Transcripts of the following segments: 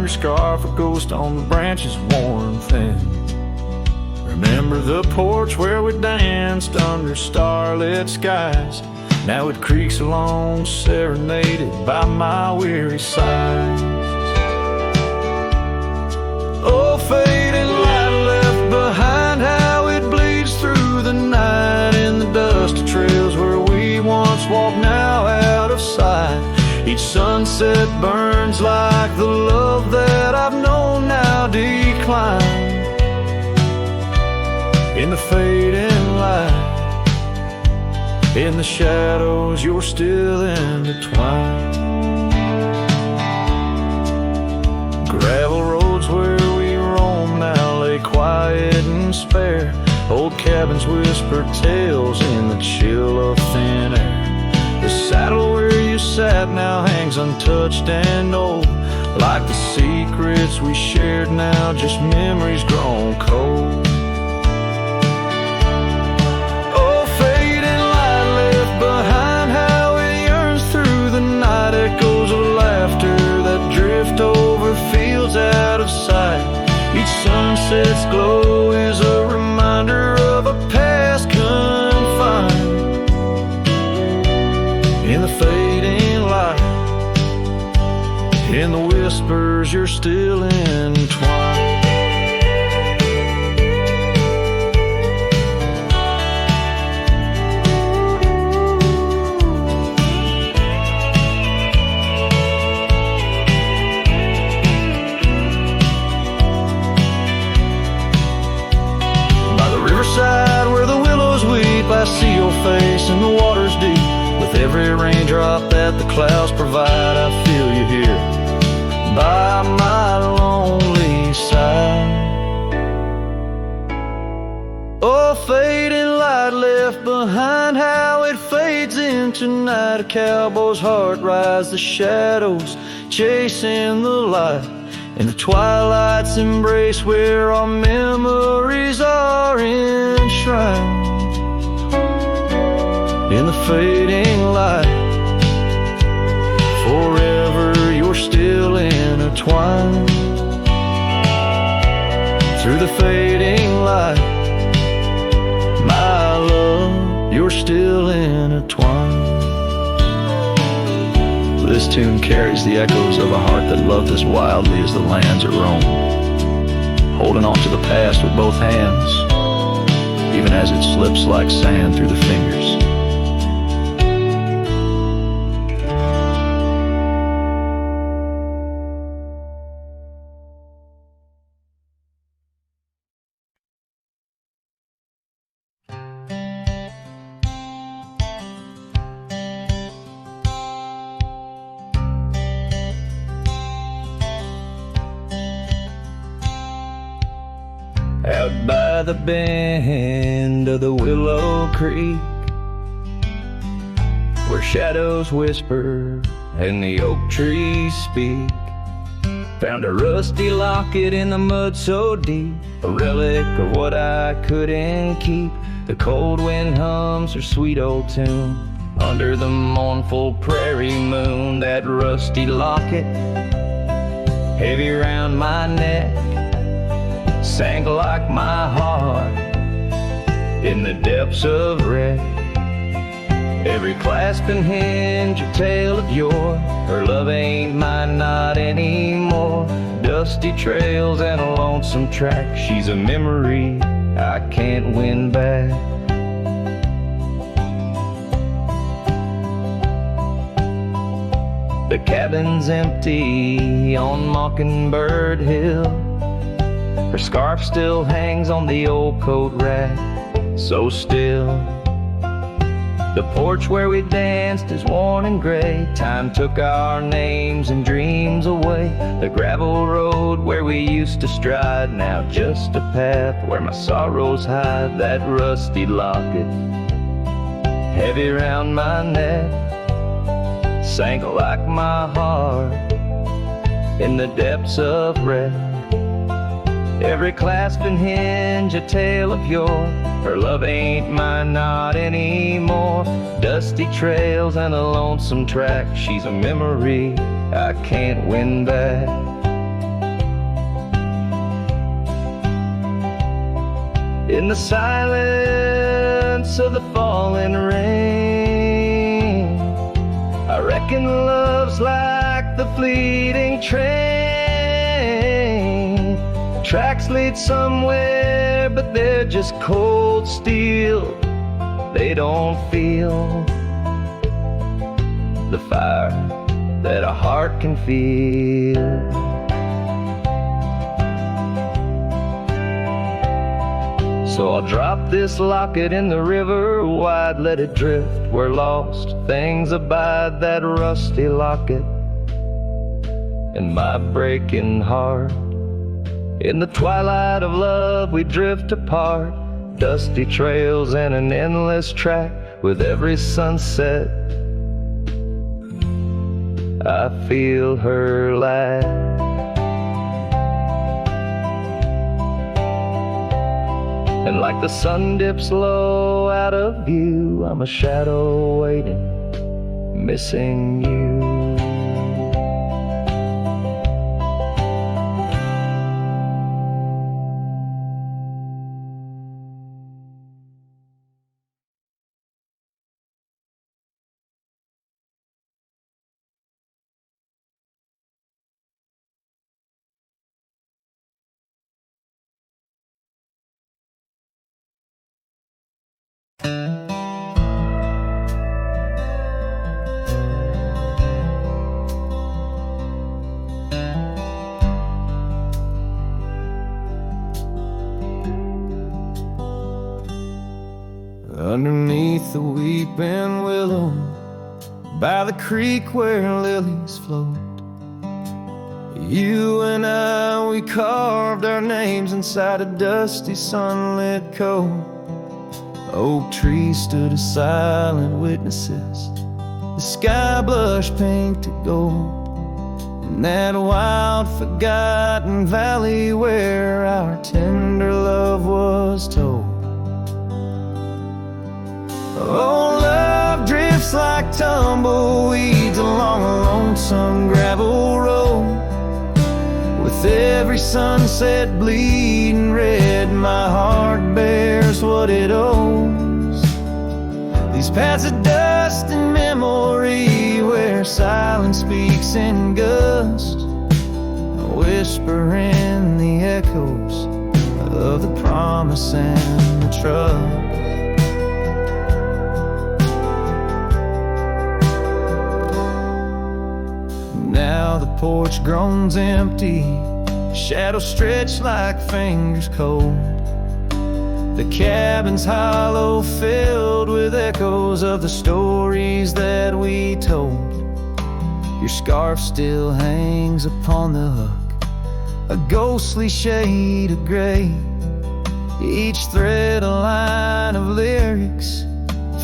your scarf, a ghost on the branches worn thin. Remember the porch where we danced under starlit skies. Now it creaks along, serenaded by my weary sighs. Oh, fading light left behind, how it bleeds through the night in the dusty trails where we once walked, now out of sight. Each sunset burns like the love that I've known now decline. In the fading light, in the shadows, you're still intertwined. Gravel roads where we roam now lay quiet and spare. Old cabins whisper tales in the chill of thin air. The saddle where you sat now hangs untouched and old, like the secrets we shared now, just memories grown cold. Oh, fading light left behind, how it yearns through the night. Echoes of laughter that drift over fields out of sight. Each sunset's glow is a reminder of a past confined. In the fading light, in the whispers, you're still entwined. Where the willows weep, I see your face in the waters deep. With every raindrop that the clouds provide, I feel you here by my lonely side. Oh, fading light left behind, how it fades into night. A cowboy's heart rides the shadows, chasing the light. In the twilight's embrace where our memories are enshrined. In the fading light, forever you're still intertwined. Through the fading light, my love, you're still intertwined. This tune carries the echoes of a heart that loved as wildly as the lands it roamed, holding on to the past with both hands, even as it slips like sand through the fingers. Out by the bend of the Willow Creek, where shadows whisper and the oak trees speak, found a rusty locket in the mud so deep, a relic of what I couldn't keep. The cold wind hums her sweet old tune under the mournful prairie moon. That rusty locket, heavy round my neck, sank like my heart in the depths of wreck. Every clasp and hinge a tale of yore. Her love ain't mine, not anymore. Dusty trails and a lonesome track. She's a memory I can't win back. The cabin's empty on Mockingbird Hill. Her scarf still hangs on the old coat rack, so still. The porch where we danced is worn and gray. Time took our names and dreams away. The gravel road where we used to stride, now just a path where my sorrows hide. That rusty locket, heavy round my neck, sank like my heart in the depths of wreck. Every clasp and hinge a tale of yore. Her love ain't mine, not anymore. Dusty trails and a lonesome track. She's a memory I can't win back. in the silence of the falling rain. I reckon love's like the fleeting train. Tracks lead somewhere, but they're just cold steel. They don't feel the fire that a heart can feel. So I'll drop this locket in the river wide, let it drift where lost things abide. That rusty locket in my breaking heart. In the twilight of love we drift apart, dusty trails and an endless track. With every sunset I feel her laugh. And like the sun dips low out of view, I'm a shadow waiting, missing you. Underneath the weeping willow, by the creek where lilies float, you and I, we carved our names inside a dusty sunlit cove. Oak trees stood as silent witnesses, the sky blushed painted gold. In that wild forgotten valley where our tender love was told. Oh, love drifts like tumbleweeds along a lonesome gravel road. With every sunset bleeding red, my heart bears what it owes. These paths of dust and memory where silence speaks in gust, a whisper in the echoes of the promise and the trust. Now the porch groans empty, shadows stretch like fingers cold. The cabin's hollow, filled with echoes of the stories that we told. Your scarf still hangs upon the hook, a ghostly shade of gray. Each thread a line of lyrics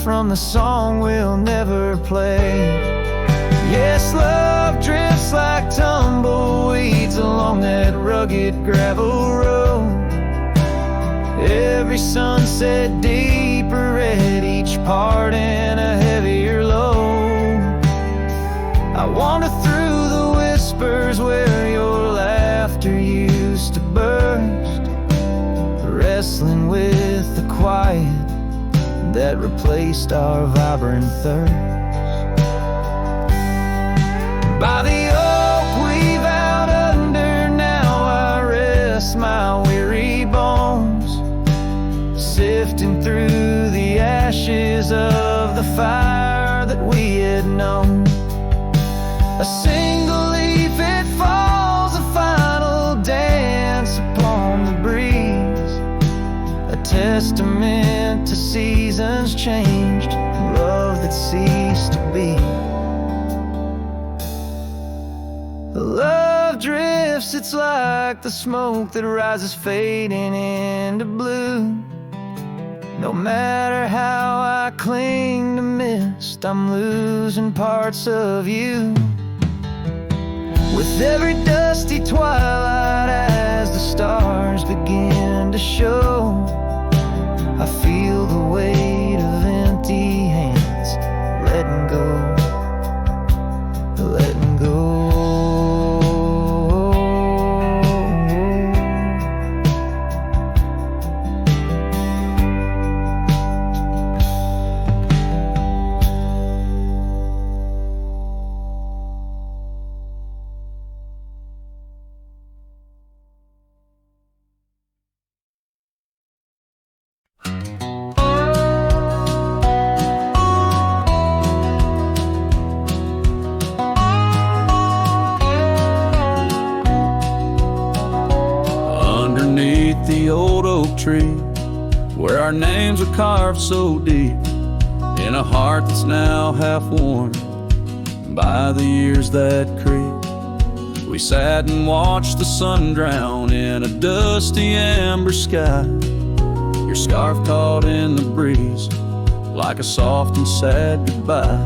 from the song we'll never play. Yes, love drifts like tumbleweeds along that rugged gravel road. Every sunset deeper red, each part in a heavier load. I wander through the whispers where your laughter used to burst, wrestling with the quiet that replaced our vibrant thirst. By the oak we vowed under, now I rest my weary bones, sifting through the ashes of the fire that we had known. A single leaf, it falls, a final dance upon the breeze, a testament to seasons changed, love that ceased to be. Love drifts, it's like the smoke that rises fading into blue. No matter how I cling to mist, I'm losing parts of you. With every dusty twilight as the stars begin to show, I feel the weight of empty hands, letting go, letting go. the old oak tree, where our names are carved so deep in a heart that's now half worn by the years that creep. We sat and watched the sun drown in a dusty amber sky, your scarf caught in the breeze like a soft and sad goodbye.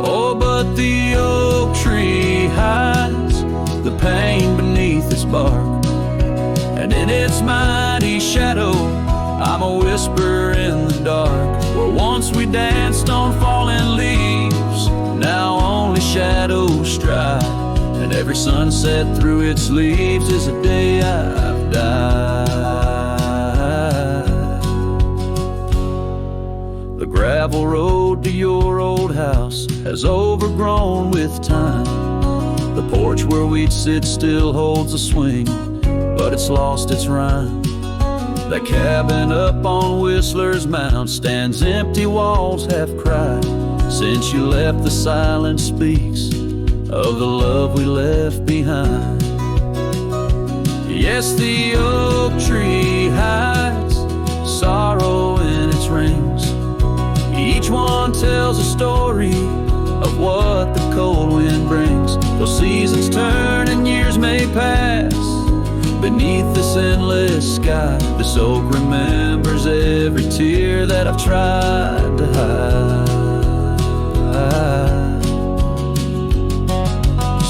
Oh, but the oak tree hides the pain beneath its bark, and in its mighty shadow I'm a whisper in the dark. Where once we danced on falling leaves, now only shadows stride, and every sunset through its leaves is a day I've died. The gravel road to your old house has overgrown with time. The porch where we'd sit still holds a swing, but it's lost its rhyme. That cabin up on Whistler's Mound stands empty, walls have cried. Since you left, the silence speaks of the love we left behind. Yes, the oak tree hides sorrow in its rings. Each one tells a story of what the cold wind brings. Though seasons turn and years may pass, beneath this endless sky, this oak remembers every tear that I've tried to hide.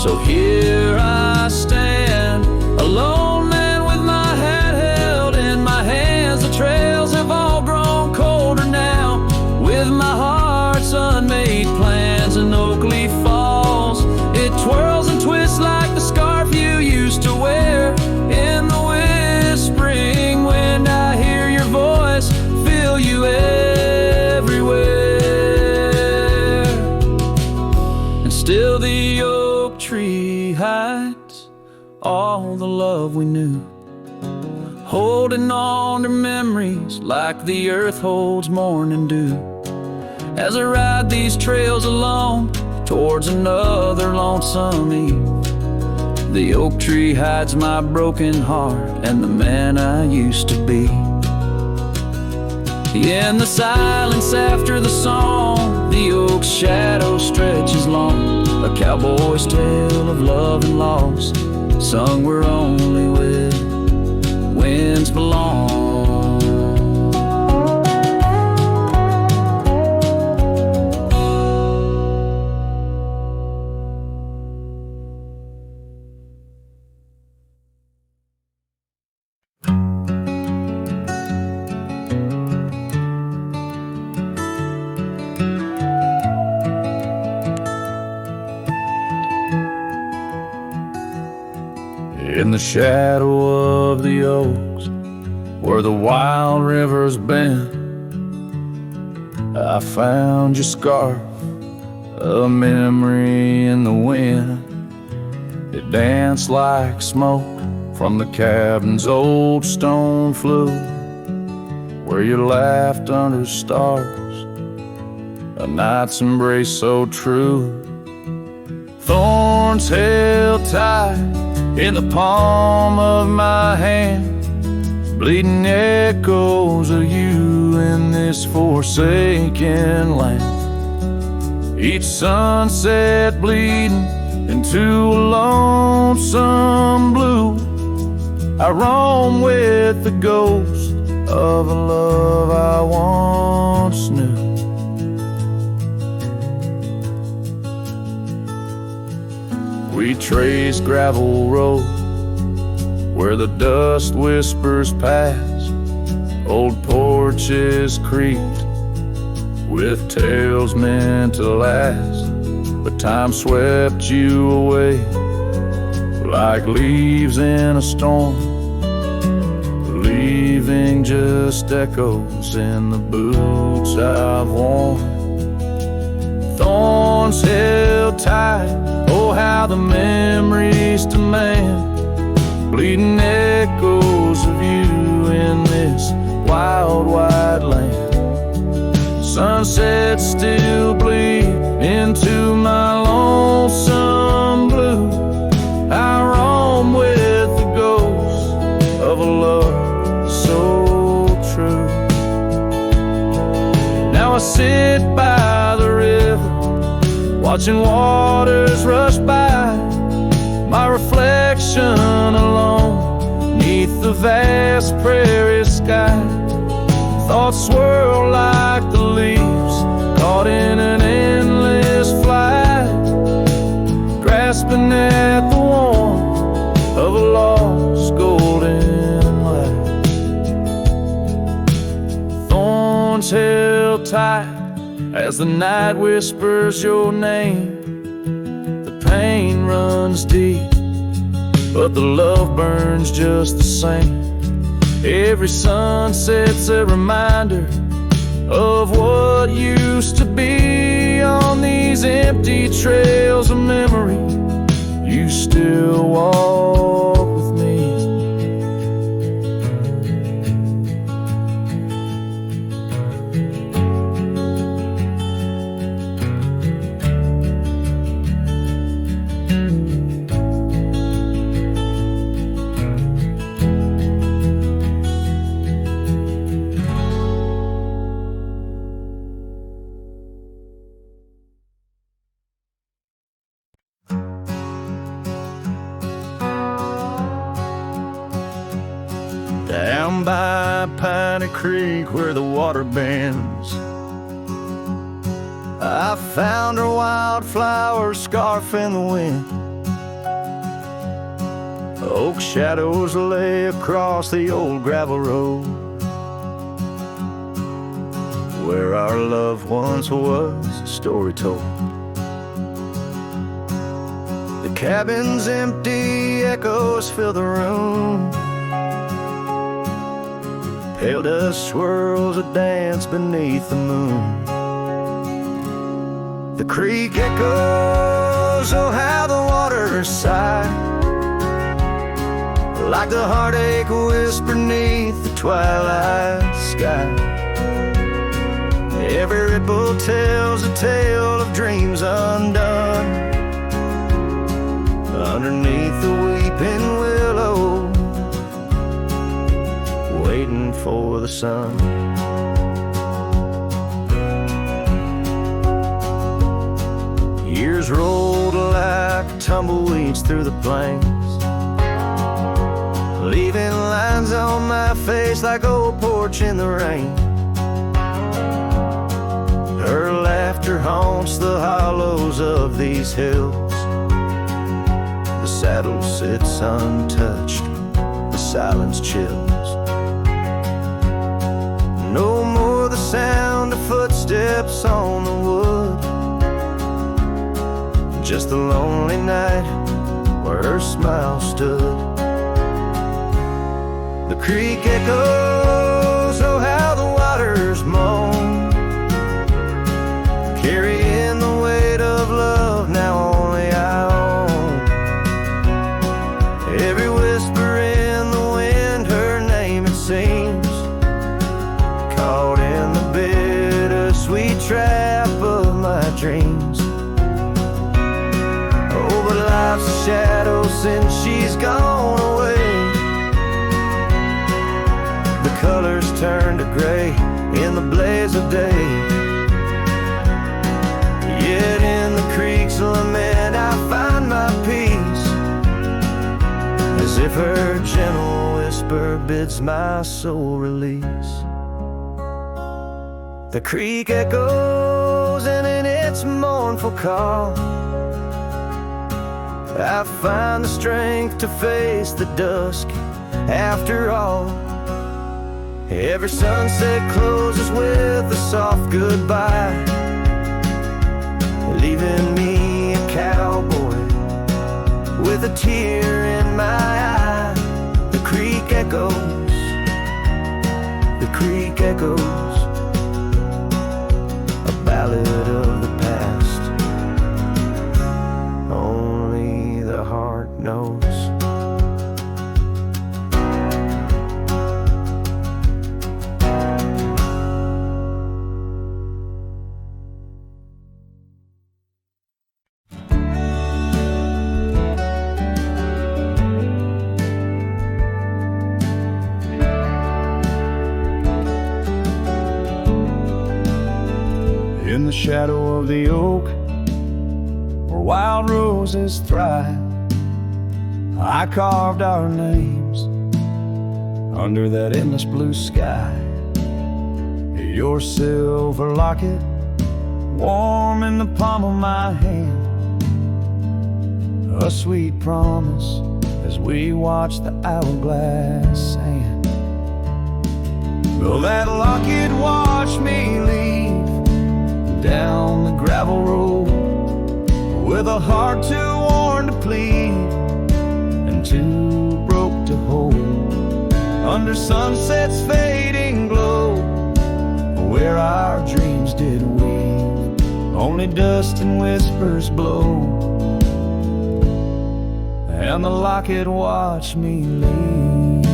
So here I stand, alone and with my hat held in my hands. The trails have all grown colder now, with my heart's unmade plans. And oak leaf falls, it twirls and twists like the scarf you used to wear. In the whispering wind I hear your voice, feel you everywhere. And still the oak tree hides all the love we knew, holding on to memories like the earth holds morning dew. As I ride these trails alone towards another lonesome eve, the oak tree hides my broken heart and the man I used to be. In the silence after the song, the oak's shadow stretches long, a cowboy's tale of love and loss, sung where only winds belong. In the shadow of the oaks, where the wild rivers bend, I found your scarf, a memory in the wind. It danced like smoke from the cabin's old stone flue, where you laughed under stars, a night's embrace so true. Thorns held tight in the palm of my hand, bleeding echoes of you in this forsaken land. Each sunset bleeding into a lonesome blue, I roam with the ghost of a love I once knew. We trace gravel road where the dust whispers past, old porches creaked with tales meant to last. But time swept you away like leaves in a storm, leaving just echoes in the boots I've worn. Thorns held tight, oh how the memories demand, bleeding echoes of you in this wild wide land. Sunsets still bleed into my lonesome blue, I roam with the ghost of a love watching waters rush by, my reflection alone, 'neath the vast prairie sky. Thoughts swirl like the leaves, caught in an endless flight, grasping at the warmth of a lost golden light. Thorns held tight as the night whispers your name. The pain runs deep, but the love burns just the same. Every sunset's a reminder of what used to be. On these empty trails of memory, you still walk with me. Down by Piney Creek where the water bends, I found her wildflower scarf in the wind. Oak shadows lay across the old gravel road, where our love once was a story told. The cabin's empty, echoes fill the room. Pale dust swirls a dance beneath the moon. The creek echoes, oh how the water sigh, like the heartache whisper neath the twilight sky. Every ripple tells a tale of dreams undone, underneath the weeping willow, waiting for the sun. Years rolled like tumbleweeds through the plains, leaving lines on my face like old porch in the rain. Her laughter haunts the hollows of these hills. The saddle sits untouched, the silence chills. No more the sound of footsteps on the wood, just the lonely night where her smile stood. The creek echoes, oh how the waters moan, carrying the weight of love now only I own. Every whisper in the wind, her name it seems, caught in the bittersweet trap of my dreams. Oh, but life's a shadow since she's gone away. The colors turn to gray in the blaze of day. Yet in the creek's lament I find my peace, as if her gentle whisper bids my soul release. The creek echoes, and in its mournful call I find the strength to face the dusk after all. Every sunset closes with a soft goodbye, leaving me a cowboy with a tear in my eye. The creek echoes, the creek echoes, a ballad of the past, only the heart knows. In the shadow of the oak, wild roses thrive. I carved our names under that endless blue sky. Your silver locket, warm in the palm of my hand, a sweet promise as we watch the hourglass sand. Will that locket watch me leave down the gravel road, with a heart too worn to plead and too broke to hold, under sunset's fading glow, where our dreams did weave, only dust and whispers blow, and the locket watched me leave.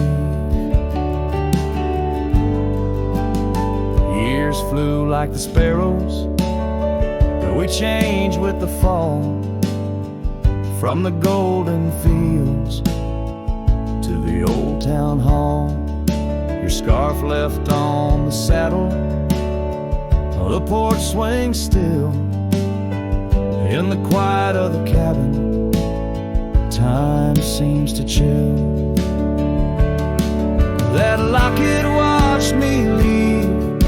Years flew like the sparrows, but we changed with the fall, from the golden fields to the old town hall. Your scarf left on the saddle, the porch swings still. In the quiet of the cabin, time seems to chill. That locket watched me leave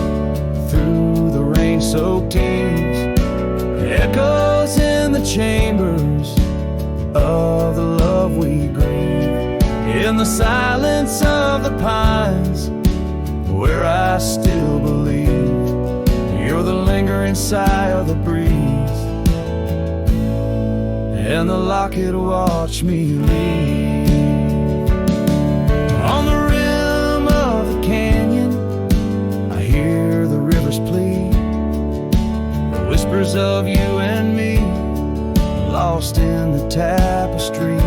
through the rain-soaked eaves, echoes in the chambers of the love we grieve, in the silence of the pines, where I still believe you're the lingering sigh of the breeze, and the locket watched me leave. On the rim of the canyon, I hear the rivers plead, the whispers of you and me, lost in the tapestry.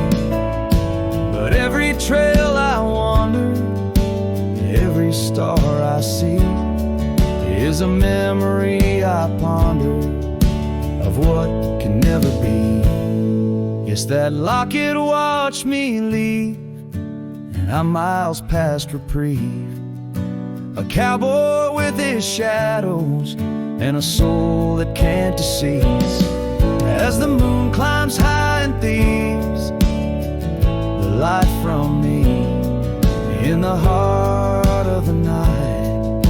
But every trail I wander, every star I see, is a memory I ponder of what can never be. Yes, that locket watched me leave, and I'm miles past reprieve, a cowboy with his shadows and a soul that can't deceive. As the moon climbs high and thieves the light from me, in the heart of the night,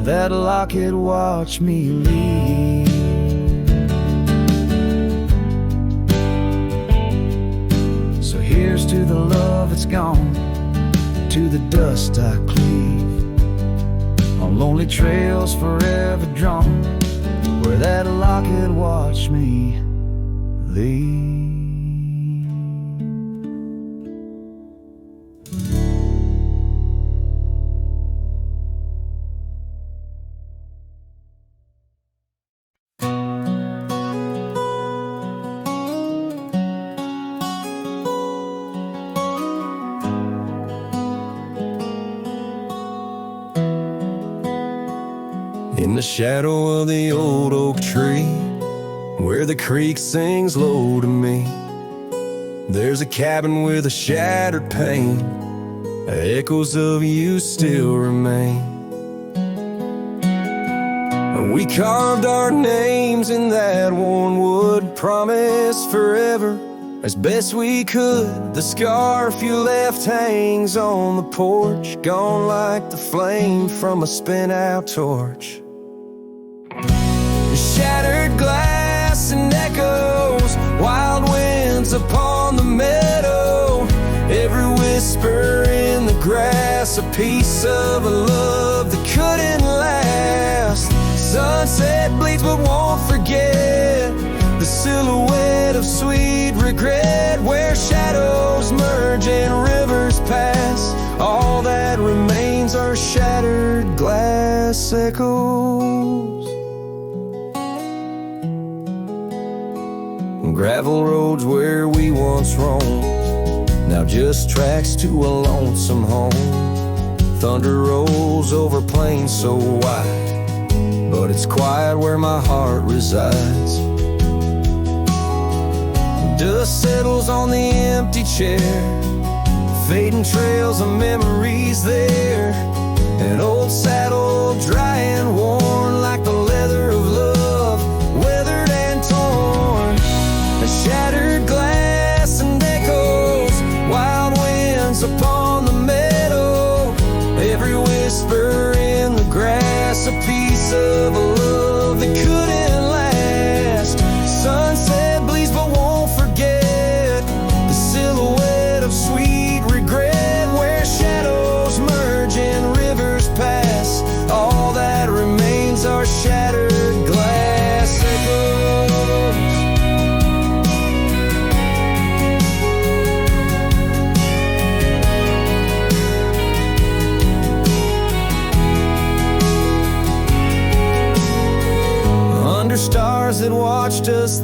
that locket watched me leave. So here's to the love that's gone, to the dust I cleave, on lonely trails forever drawn, where that locket watched me leave. In the shadow of the old oak tree, where the creek sings low to me, there's a cabin with a shattered pane, echoes of you still remain. We carved our names in that worn wood, promise forever as best we could. The scarf you left hangs on the porch, gone like the flame from a spent-out torch. Shattered glass and echoes, wild winds upon the meadow, every whisper in the grass, a piece of a love that couldn't last. Sunset bleeds but won't forget the silhouette of sweet regret, where shadows merge and rivers pass. All that remains are shattered glass echoes. Gravel roads where we once roamed, now just tracks to a lonesome home. Thunder rolls over plains so wide, but it's quiet where my heart resides. Dust settles on the empty chair, fading trails of memories there. An old saddle dry and worn like the leather of love, weathered and torn.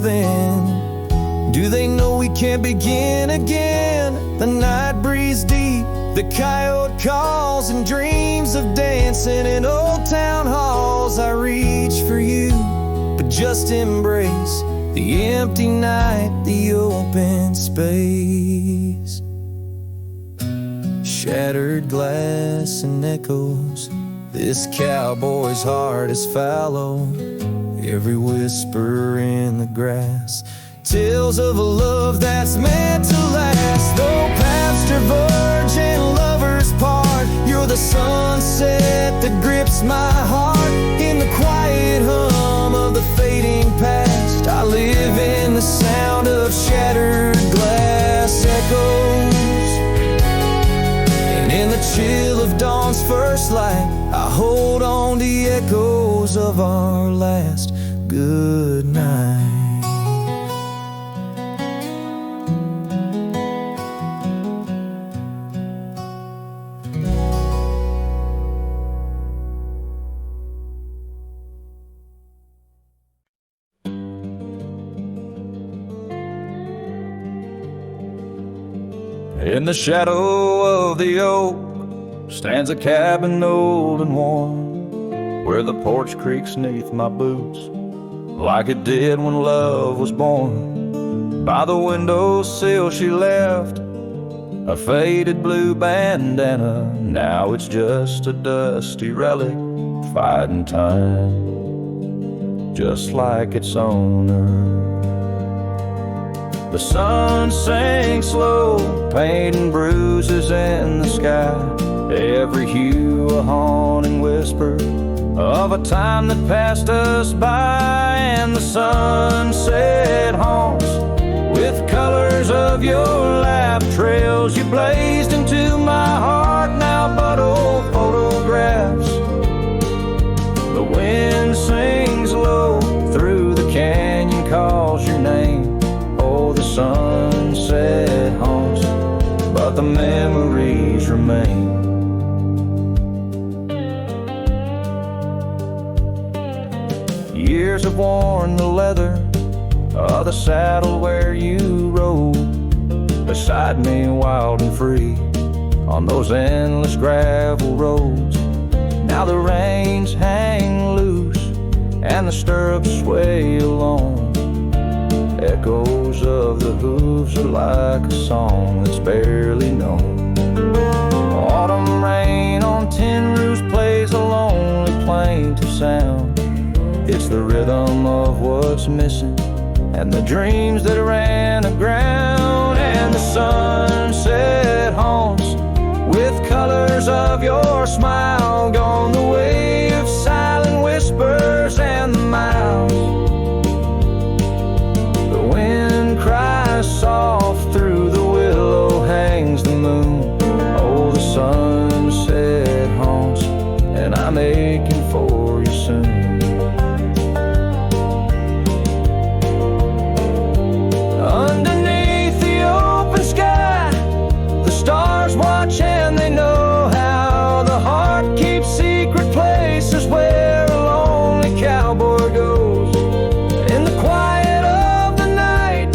then? Do they know we can't begin again? The night breathes deep, the coyote calls, and dreams of dancing in old town halls. I reach for you, but just embrace the empty night, the open space. Shattered glass and echoes, this cowboy's heart is fallow. Every whisper in the grass tales of a love that's meant to last. Though paths diverge and lovers part, you're the sunset that grips my heart. In the quiet hum of the fading past, I live in the sound of shattered glass echoes. And in the chill of dawn's first light, I hold on to the echoes of our last good night. In the shadow of the oak stands a cabin old and warm, where the porch creaks neath my boots like it did when love was born. By the windowsill she left a faded blue bandana. Now it's just a dusty relic fighting time, just like its owner. The sun sinks low, painting bruises in the sky. Every hue a haunting whisper of a time that passed us by. And the sunset haunts with colors of your lap, trails you blazed into my heart, now but old photographs. The wind sings low through the canyon, calls your name. Oh, the sunset haunts, but the memories remain. Years have worn the leather of the saddle where you rode beside me, wild and free, on those endless gravel roads. Now the reins hang loose and the stirrups sway along. Echoes of the hooves are like a song that's barely known. Autumn rain on tin roofs plays a lonely plaintive sound. It's the rhythm of what's missing and the dreams that ran aground. And the sunset haunts with colors of your smile, gone the way of silent whispers and the miles. The wind cries soft through the willow, hangs the moon. Oh, the sunset haunts, and I'm aching for you soon. Underneath the open sky, the stars watch and they know how the heart keeps secret places where a lonely cowboy goes. In the quiet of the night,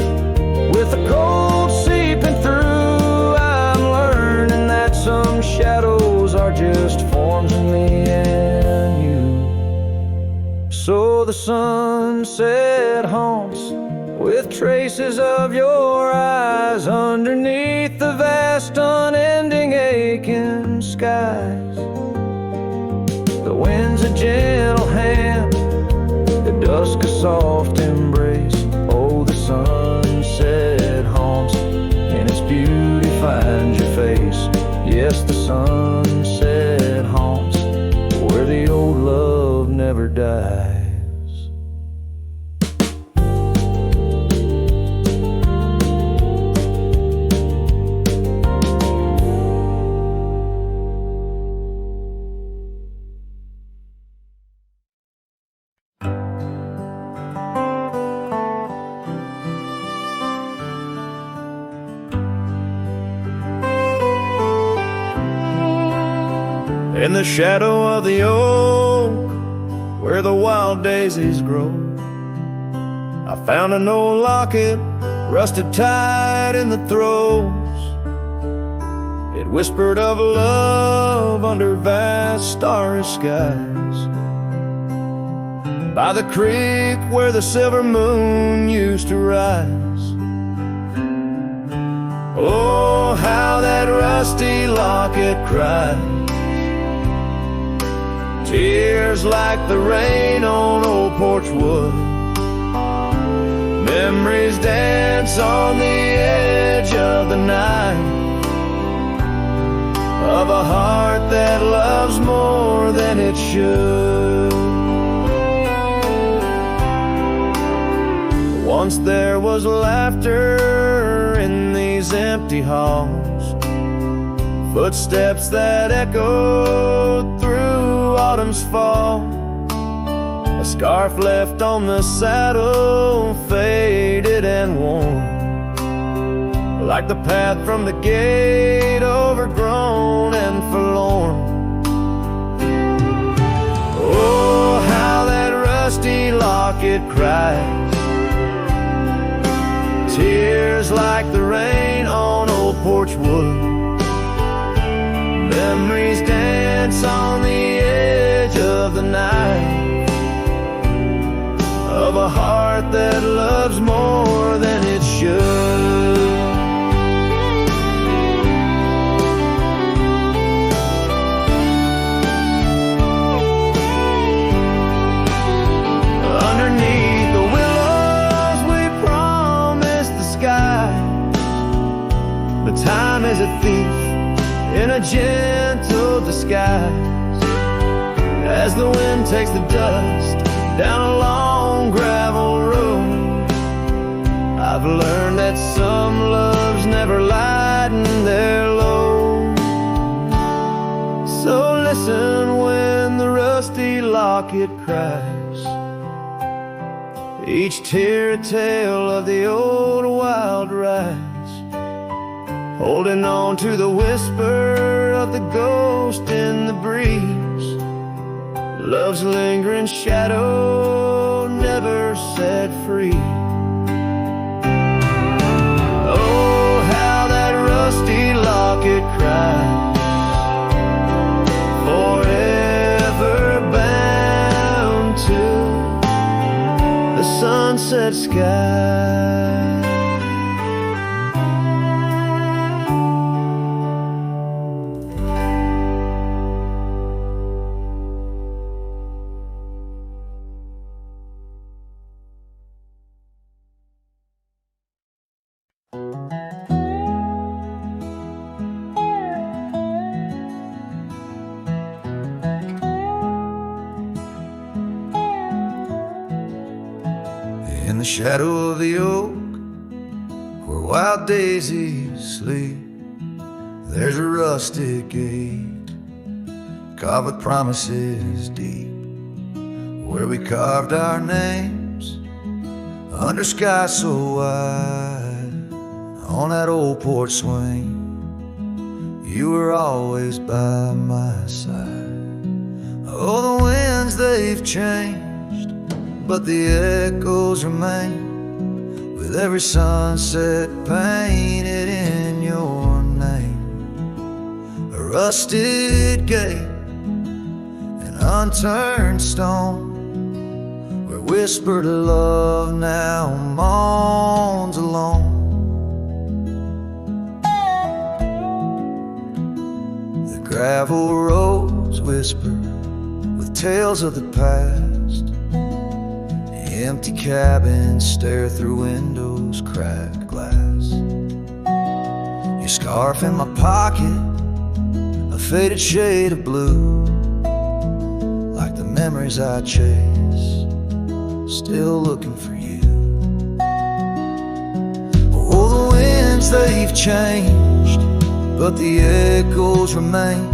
with the cold seeping through, I'm learning that some shadows are just forms of me and you. So the sunset haunts with traces of your eyes underneath the vast unending aching skies. The wind's a gentle hand, the dusk a soft embrace. Oh, the sunset haunts, and its beauty finds your face. Yes, the sunset haunts where the old love never dies. In the shadow of the oak, where the wild daisies grow, I Found an old locket, rusted tight in the throes. It whispered of love under vast starry skies, by the creek where the silver moon used to rise. Oh, how that rusty locket cries, tears like the rain on old porch wood. Memories dance on the edge of the night, of a heart that loves more than it should. Once there was laughter in these empty halls, footsteps that echoed through autumn's fall. A scarf left on the saddle, faded and worn, like the path from the gate, overgrown and forlorn. Oh, how that rusty locket cries, tears like the rain on old porch wood. Memories dance on the edge of the night, of a heart that loves more than it should. Underneath the willows we promised the sky, but time is a thief in a gentle disguise. As the wind takes the dust down a long gravel road, I've learned that some loves never lighten their load. So listen when the rusty locket cries, each tear a tale of the old wild rise, holding on to the whisper of the ghost in the breeze. Love's lingering shadow never set free. Oh, how that rusty locket cries, forever bound to the sunset sky. In the shadow of the oak, where wild daisies sleep, there's a rustic gate, carved with promises deep, where we carved our names under sky so wide. On that old porch swing, you were always by my side. Oh, the winds, they've changed, but the echoes remain, with every sunset painted in your name. A rusted gate, an unturned stone, where whispered love now moans alone. The gravel roads whisper with tales of the past, empty cabins stare through windows, cracked glass. Your scarf in my pocket, a faded shade of blue, like the memories I chase, still looking for you. Oh, the winds, they've changed, but the echoes remain,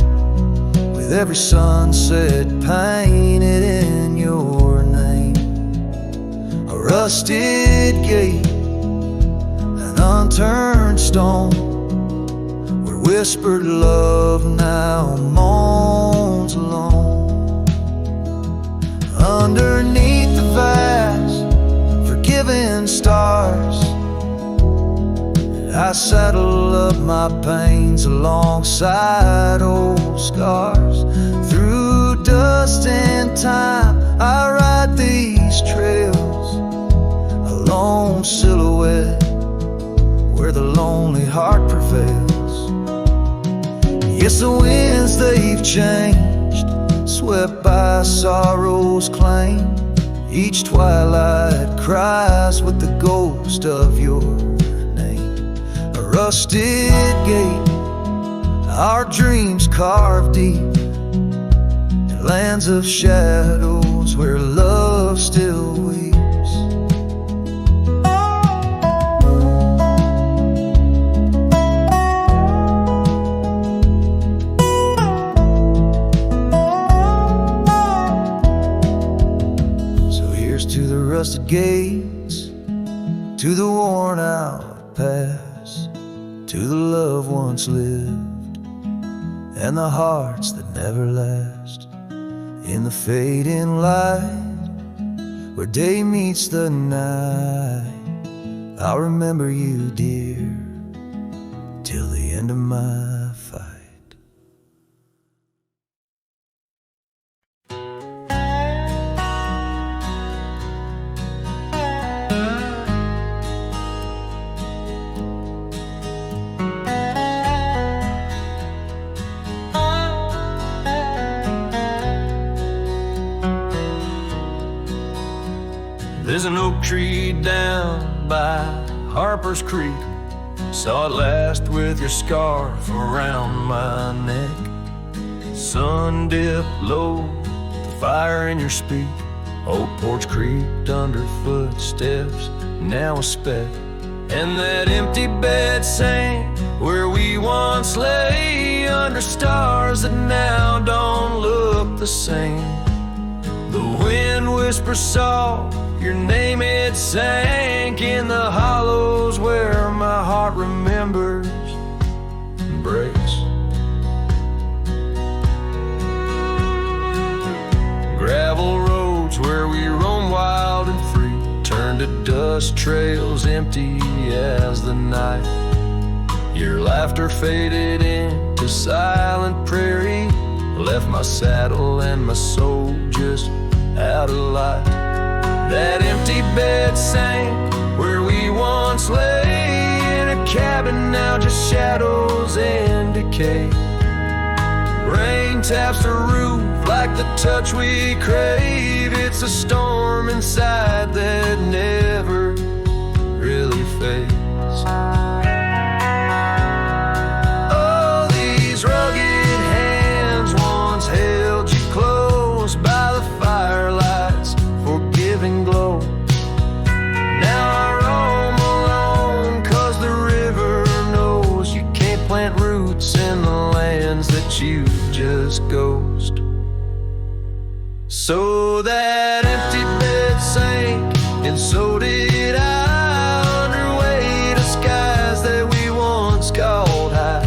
with every sunset painted in your name. A rusted gate, an unturned stone, where whispered love now moans alone. Underneath the vast forgiven I saddle up my pains alongside old scars. Through dust and time I ride these trails, a lone silhouette where the lonely heart prevails. Yes, the winds they've changed, swept by sorrow's claim. Each twilight cries with the ghost of your name. A rusted gate, our dreams carved deep in lands of shadows where love still weeps. Rusted gates, to the worn out past, to the love once lived, and the hearts that never last. In the fading light, where day meets the night, I'll remember you, dear, till the end of my fight. There's an oak tree down by Harper's Creek. Saw it last with your scarf around my neck. Sun dipped low, the fire in your speak. Old porch creaked under footsteps, now a speck. And that empty bed sank where we once lay, under stars that now don't look the same. The wind whispers soft, your name it sank in the hollows where my heart remembers and breaks. Gravel roads where we roam wild and free turn to dust trails empty as the night. Your laughter faded into silent prairie, left my saddle and my soul just out of light. That empty bed sank where we once lay, in a cabin now just shadows and decay. Rain taps the roof like the touch we crave. It's a storm inside that never really fades. Oh, these rugged hands once held you close by the firelight's forgiving glow. Now I roam alone, 'cause the river knows you can't plant roots in the lands that you just ghost. So that empty bed sank, and so did I, under weight of skies that we once called high.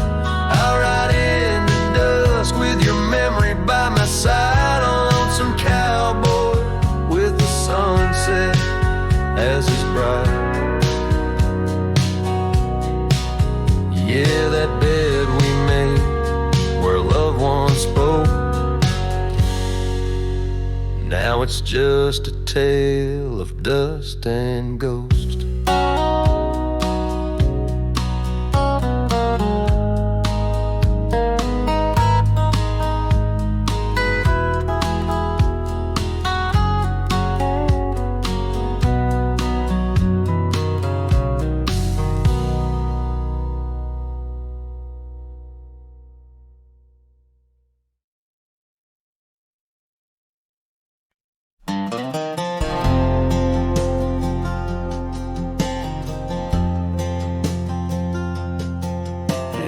I'll ride into dusk with your memory by my side, a lonesome cowboy with the sunset as his bride. Yeah, that bed we made where love once spoke, now it's just a tale of dust and ghost.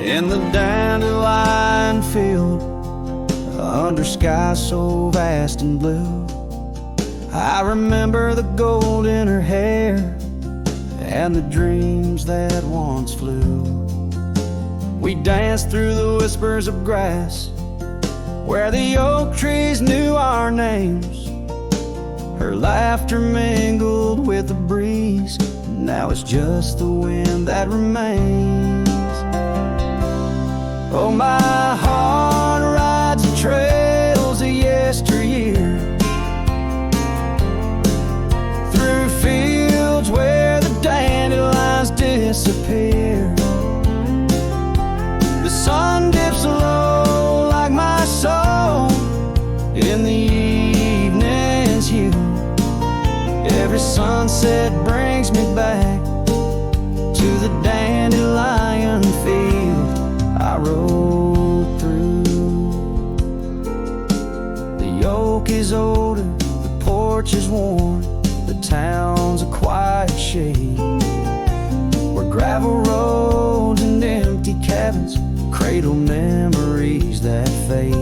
In the dandelion field, under sky so vast and blue, I remember the gold in her hair and the dreams that once flew. We danced through the whispers of grass where the oak trees knew our names. Her laughter mingled with the breeze, now it's just the wind that remains. Oh, my heart rides the trails of yesteryear, through fields where the dandelions disappear. The sun dips low like my soul in the evening's hue. Every sunset brings me back to the dandelion field I rode through. The yoke is older, the porch is worn, the town's a quiet shade, where gravel roads and empty cabins cradle memories that fade.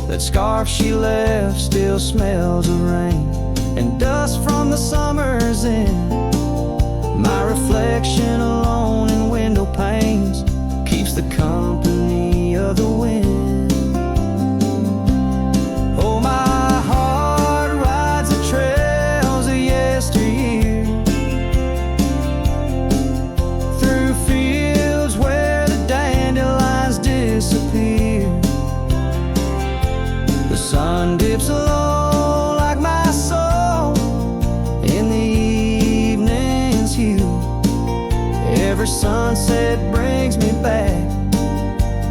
That scarf she left still smells of rain and dust from the summer's end. My reflection alone in window panes keeps the company of the wind. Oh, my heart rides the trails of yesteryear, through fields where the dandelions disappear. The sun dips low like my soul in the evening's hue. Every sunset brings me back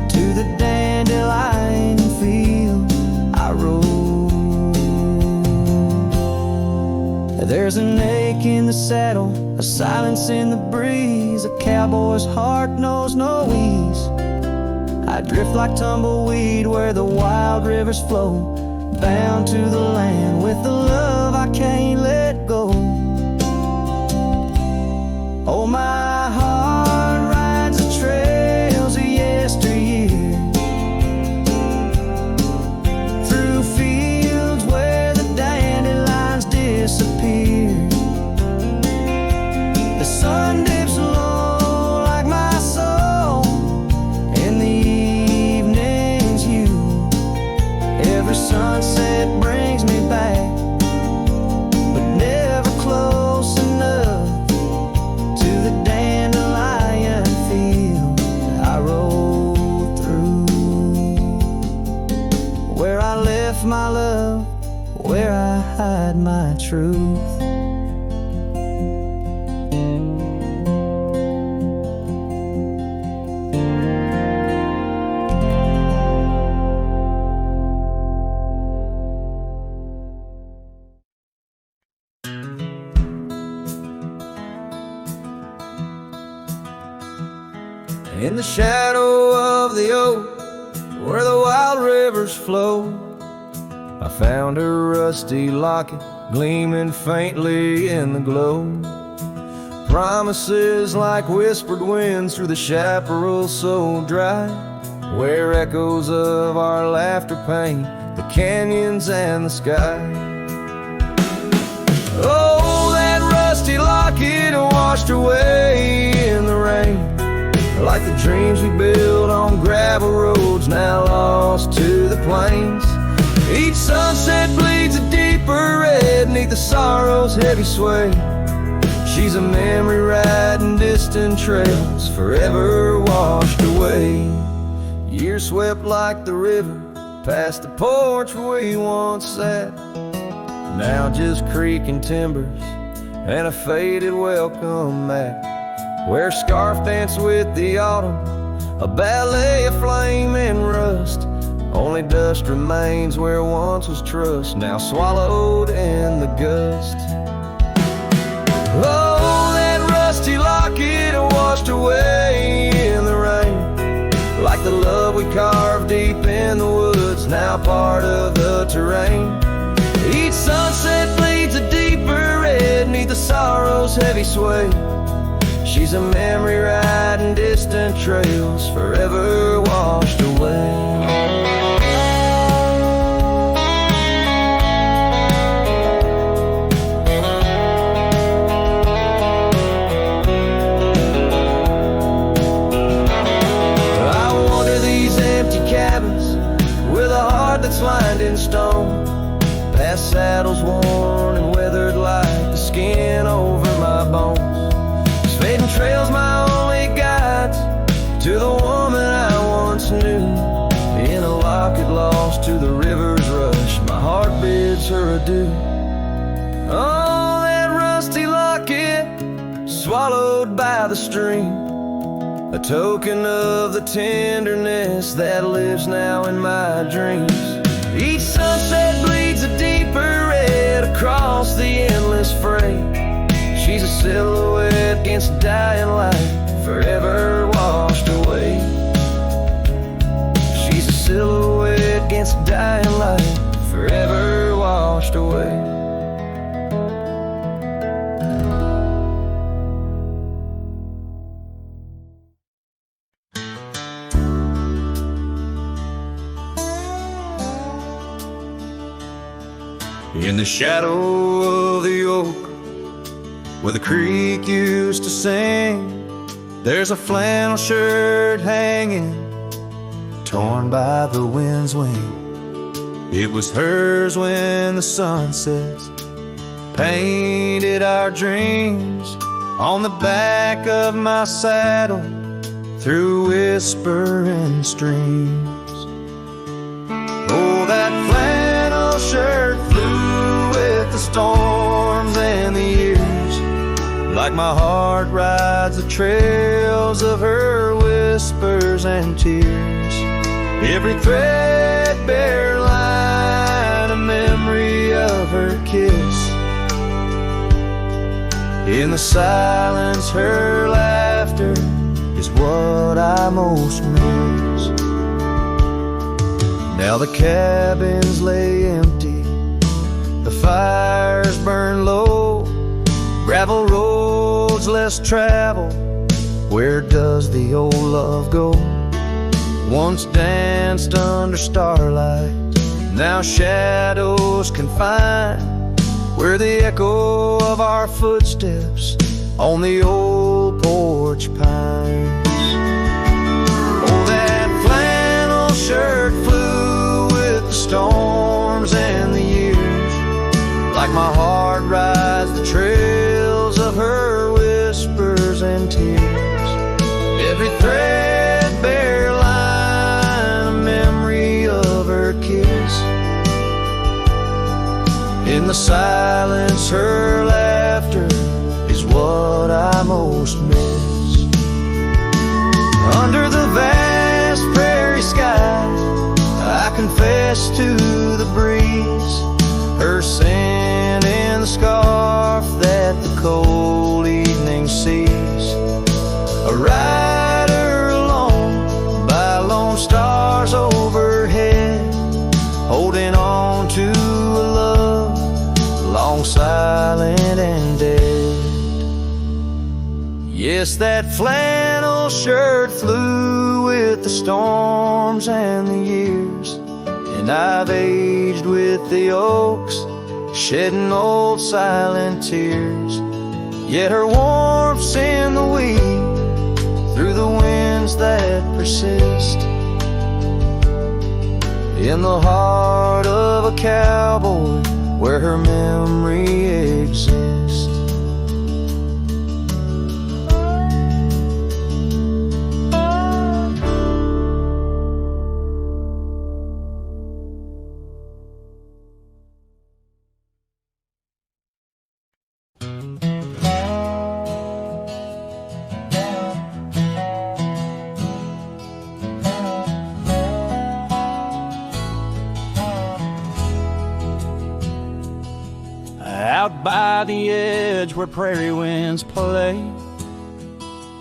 to the dandelion field I rode. There's an ache in the saddle, a silence in the breeze. A cowboy's heart knows no ease. I drift like tumbleweed where the wild rivers flow, bound to the land with the love I can't let go. Oh, my heart rides the trails of yesteryear, through fields where the dandelions disappear. The sun dips low like my soul in the evening's hue. Every sunset brings me back, but never close enough to the dandelion field I rode through. Where I left my love, where I hide my truth. In the shadow of the oak, where the wild rivers flow, I found a rusty locket gleaming faintly in the glow. Promises like whispered winds through the chaparral so dry, where echoes of our laughter paint the canyons and the sky. Oh, that rusty locket washed away in the rain, like the dreams we built on gravel roads now lost to the plains. Each sunset bleeds a deeper red neath the sorrow's heavy sway. She's a memory riding distant trails forever washed away. Years swept like the river past the porch where we once sat, now just creaking timbers and a faded welcome mat, where scarf danced with the autumn, a ballet of flame and rust. Only dust remains where once was trust, now swallowed in the gust. Oh, that rusty locket washed away in the rain, like the love we carved deep in the woods, now part of the terrain. Each sunset bleeds a deeper red neath the sorrow's heavy sway. She's a memory riding distant trails forever washed away. That's lined in stone, past saddles worn and weathered like the skin over my bones. to the river's rush, my heart bids her adieu. Oh, that rusty locket, swallowed by the stream, a token of the tenderness that lives now in my dreams. Each sunset bleeds a deeper red across the endless freight. She's a silhouette against dying light, forever washed away. She's a silhouette against dying light, forever washed away. In the shadow of the oak, where the creek used to sing, there's a flannel shirt hanging, torn by the wind's wing. It was hers when the sunsets painted our dreams on the back of my saddle through whispering streams. Oh, that flannel shirt flew with the storms and the years, like my heart rides the trails of her whispers and tears. Every threadbare line, a memory of her kiss. In the silence, her laughter is what I most miss. Now the cabins lay empty, the fires burn low, gravel roads less traveled. Where does the old love go? Once danced under starlight, now shadows confine, where the echo of our footsteps on the old porch pines. Oh, that flannel shirt flew with the storms and the years, like my heart rides the trails of her whispers and tears. Every threadbare line, a memory of her kiss. In the silence, her laughter is what I most miss. Under the vast prairie skies, I confess to the breeze, her scent in the scarf that the cold evening sees. A rider alone by lone stars overhead, holding on to a love long silent and dead. Yes, that flannel shirt flew with the storms and the years, and I've aged with the oaks, shedding old silent tears. Yet her warmth's in the weed, through the winds that persist, in the heart of a cowboy where her memory exists. Out by the edge where prairie winds play,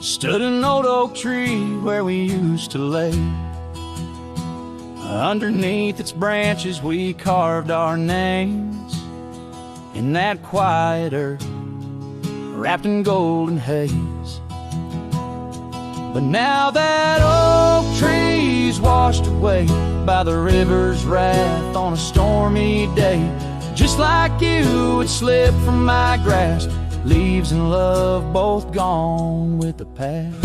stood an old oak tree where we used to lay. Underneath its branches we carved our names in that quiet earth, wrapped in golden haze. But now that oak tree's washed away by the river's wrath on a stormy day, just like you, it slipped from my grasp, leaves and love both gone with the past.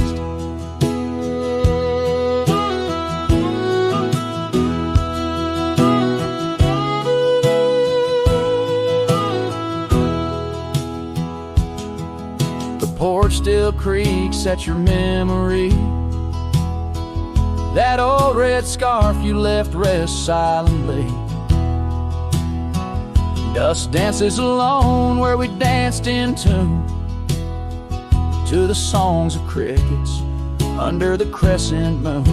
The porch still creaks at your memory, That old red scarf you left rests silently. Dust dances alone where we danced in tune to the songs of crickets under the crescent moon.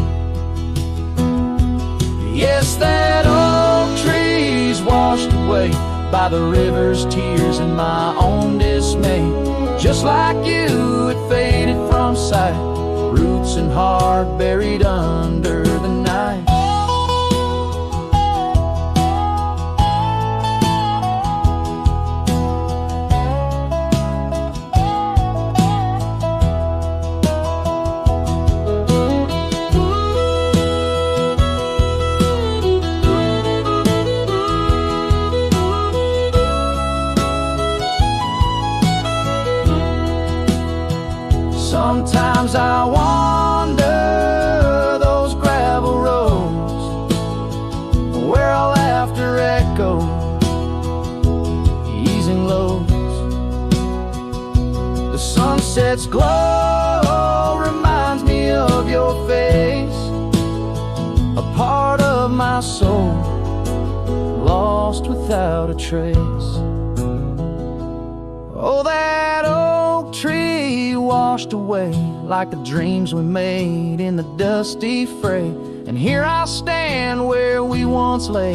Yes, that old tree's washed away by the river's tears and my own dismay. Just like you, it faded from sight, roots and heart buried under the night. Sometimes I wander those gravel roads where our laughter echoes, easing lows. The sunset's glow reminds me of your face, a part of my soul lost without a trace. Oh, that old tree washed away like the dreams we made in the dusty fray. And here I stand where we once lay,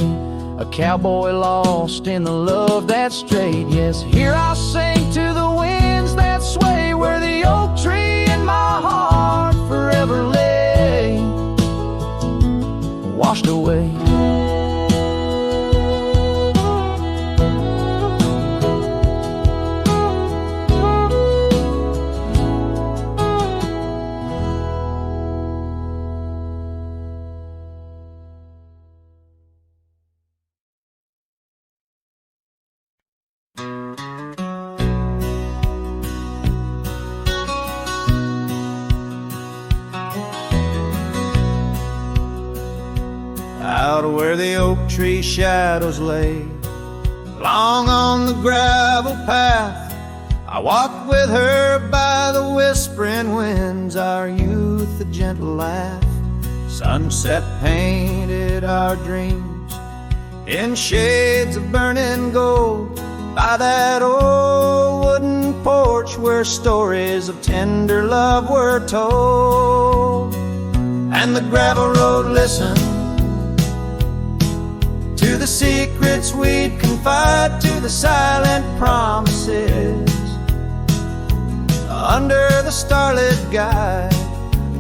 a cowboy lost in the love that strayed. Yes, here I sing to the winds that sway where the oak tree in my heart forever lay, washed away. Out where the oak tree shadows lay, long on the gravel path, I walked with her by the whispering winds, our youth a gentle laugh. Sunset painted our dreams in shades of burning gold by that old wooden porch where stories of tender love were told. And the gravel road listened to the secrets we'd confide, to the silent promises under the starlit guide.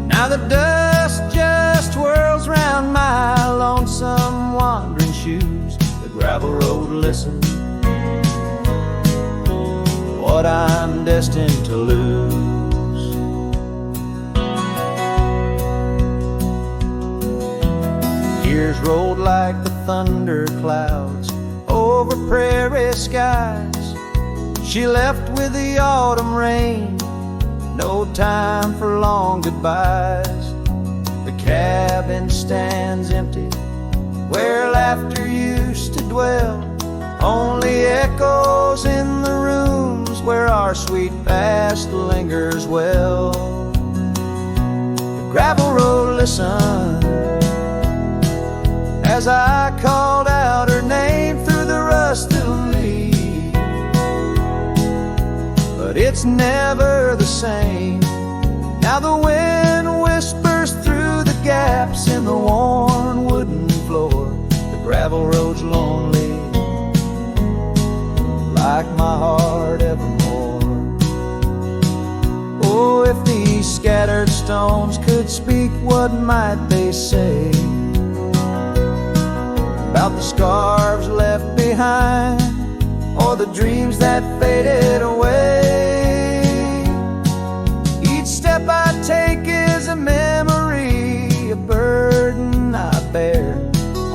Now the dust just whirls round my lonesome wandering shoes. The gravel road listens, what I'm destined to lose. Years rolled like the thunder clouds over prairie skies. She left with the autumn rain, no time for long goodbyes. The cabin stands empty where laughter used to dwell, only echoes in the rooms where our sweet past lingers well. The gravel road listened as I called out her name through the rust that'll leave, but it's never the same. Now the wind whispers through the gaps in the worn wooden floor. The gravel road's lonely, like my heart evermore. Oh, if these scattered stones could speak, what might they say about the scarves left behind, or the dreams that faded away? Each step I take is a memory, a burden I bear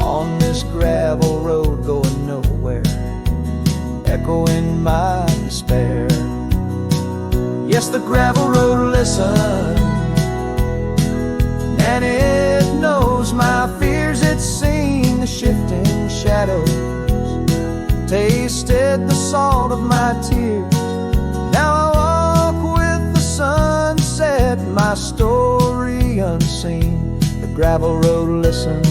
on this gravel road going nowhere, echoing my despair. Yes, the gravel road listens, and it knows my fears. It's seen the shifting shadows, tasted the salt of my tears. Now I walk with the sunset, my story unseen. The gravel road, listen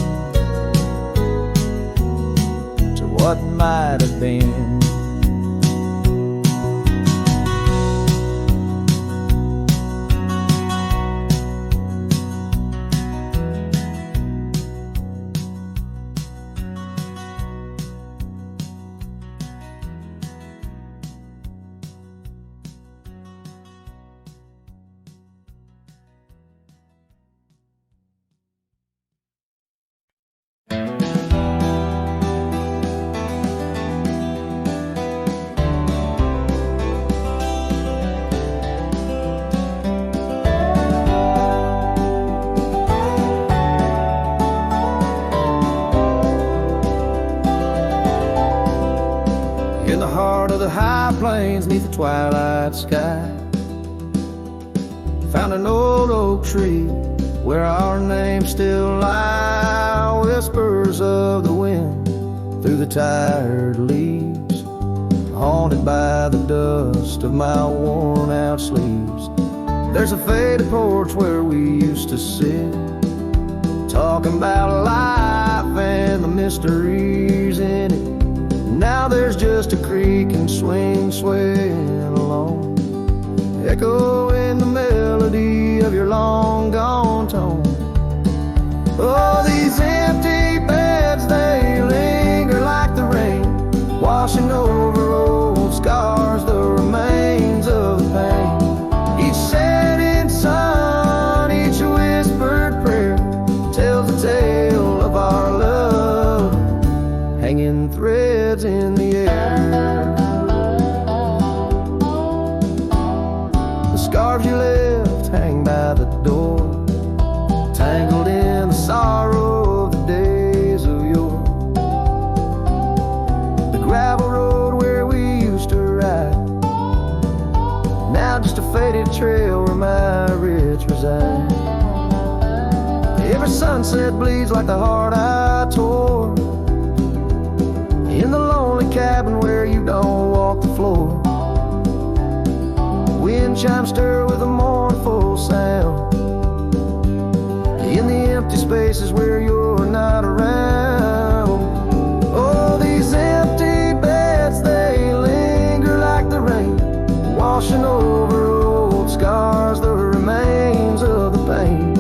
to what might have been. In the heart of the high plains, neath the twilight sky, found an old oak tree where our names still lie. Whispers of the wind through the tired leaves, haunted by the dust of my worn out sleeves. There's a faded porch where we used to sit, talking about life and the mysteries in it. Now there's just a creaking swing swaying along, echoing the melody of your long gone tone. Oh, these empty beds, they linger like the rain, washing over old scars, the remains of the pain. Each setting sun, each whispered prayer tells the tale of our love, hanging threads in the air. The scarves you left hang by the door, tangled in the sorrow of the days of yore. The gravel road where we used to ride, now just a faded trail where my rich reside. Every sunset bleeds like the heart I tore, in the lonely cabin where you don't walk the floor. Wind chimes stir with a mournful sound, in the empty spaces where you're not around. Oh, these empty beds, they linger like the rain, washing over old scars, the remains of the pain.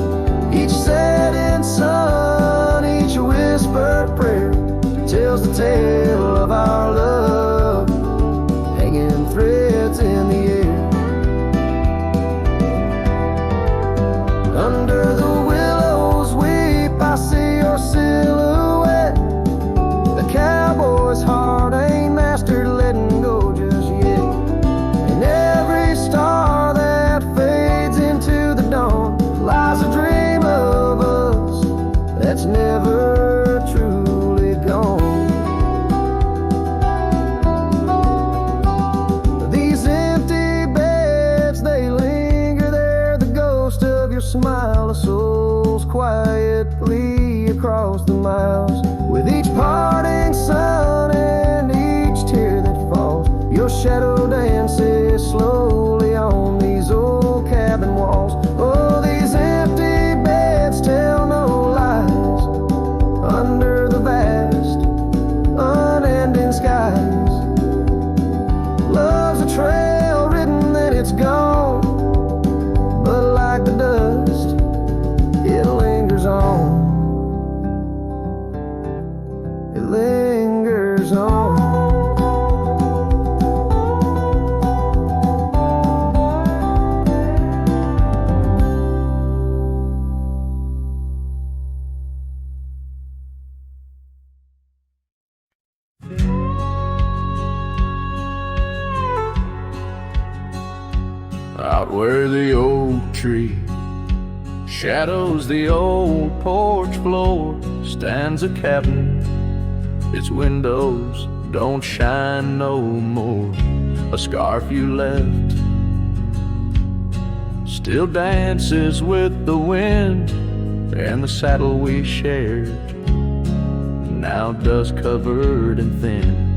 Each setting sun, each whispered prayer tells the tale of our love, hanging threads in the air. Under the willows weep, I see your silhouette. The cowboy's heart ain't mastered letting go just yet. And every star that fades into the dawn lies a dream of us that's never truly gone. These empty beds, they linger there, the ghost of your smile, the souls quietly across the miles. With each parting sun and each tear that falls, your shadow dances slowly on these old cabin walls. Oh, these empty beds tell no lies, under the vast, unending skies. Love's a trail written, then it's gone, but like the dust, it lingers on. It lingers on. Out where the oak tree shadows the old porch floor stands a cabin. Its windows don't shine no more. A scarf you left still dances with the wind, and the saddle we shared, now dust covered and thin.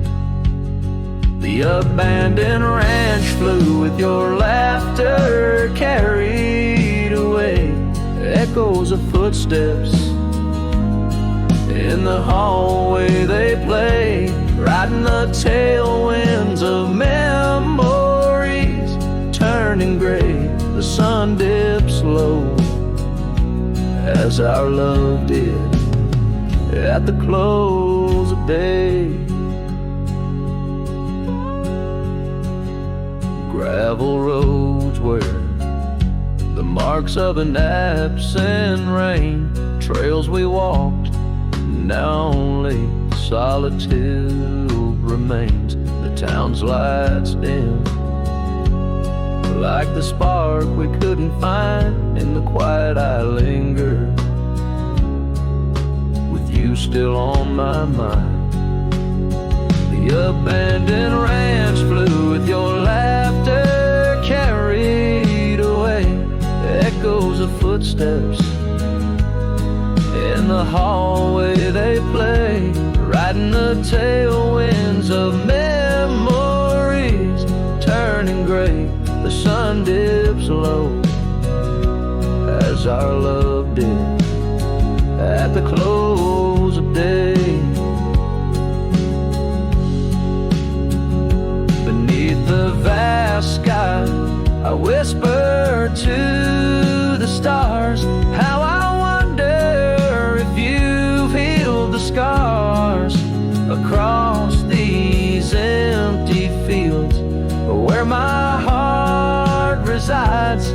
The abandoned ranch flew with your laughter carried away, echoes of footsteps. In the hallway they play, riding the tailwinds of memories, turning gray. The sun dips low, as our love did at the close of day. Gravel roads where the marks of an absent rain, trails we walked, now only solitude remains. The town's lights dim, like the spark we couldn't find. In the quiet I linger, with you still on my mind. The abandoned ranch flew with your laughter carried away, echoes of footsteps. In the hallway they play, riding the tailwinds of memories, turning gray. The sun dips low, as our love did at the close of day. Beneath the vast sky, I whisper to the stars, how I wonder if you've healed the scars across these empty fields where my heart resides.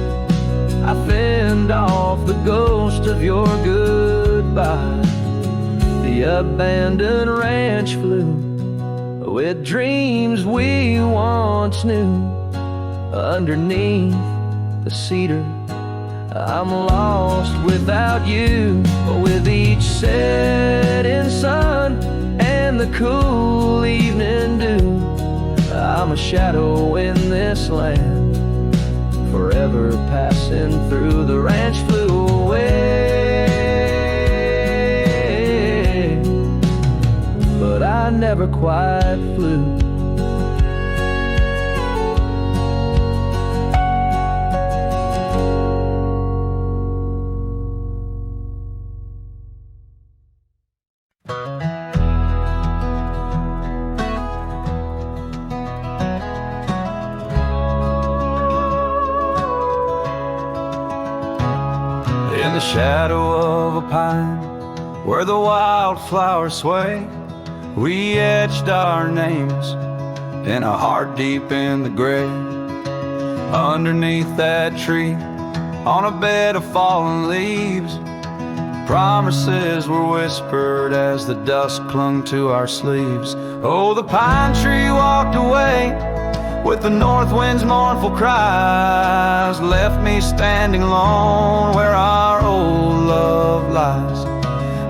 I fend off the ghost of your goodbye. The abandoned ranch flew with dreams we once knew. Underneath the cedar, I'm lost without you. With each setting sun and the cool evening dew, I'm a shadow in this land, forever passing through. The ranch flew away, but I never quite flew. In the shadow of a pine, where the wildflowers sway, we etched our names in a heart deep in the grave. Underneath that tree, on a bed of fallen leaves, promises were whispered as the dust clung to our sleeves. Oh, the pine tree walked away with the north wind's mournful cries, left me standing alone where our old love lies.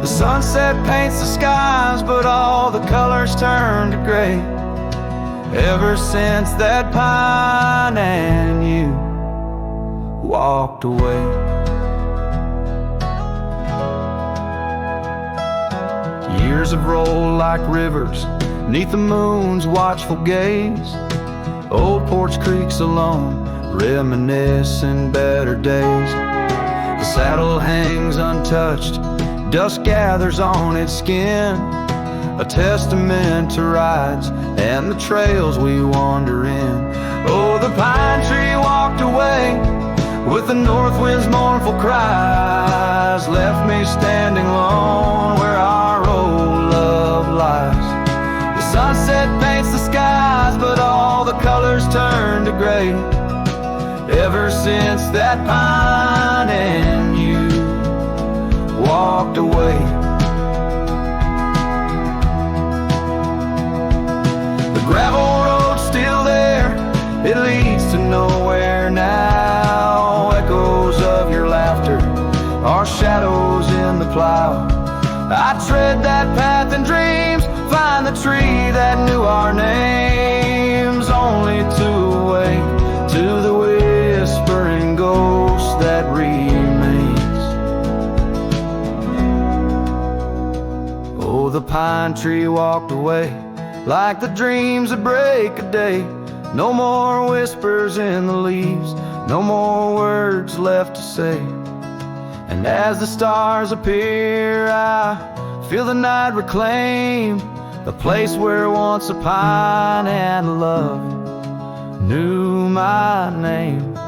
The sunset paints the skies, but all the colors turn to gray, ever since that pine and you walked away. Years have rolled like rivers neath the moon's watchful gaze. Old porch creaks alone, reminiscing better days. The saddle hangs untouched, dust gathers on its skin, a testament to rides and the trails we wander in. Oh, the pine tree walked away with the north wind's mournful cries, left me standing alone where our old love lies. The sunset paints the skies, but all the colors turn to gray, ever since that pine and you walked away. The gravel road's still there, it leads to nowhere now. Echoes of your laughter are shadows in the plow. I tread that path in dreams, find the tree that knew our names, only to awake to the whispering ghost that remains. Oh, the pine tree walked away like the dreams that break a day. No more whispers in the leaves, no more words left to say. And as the stars appear, I feel the night reclaim the place where once a pine and love knew my name.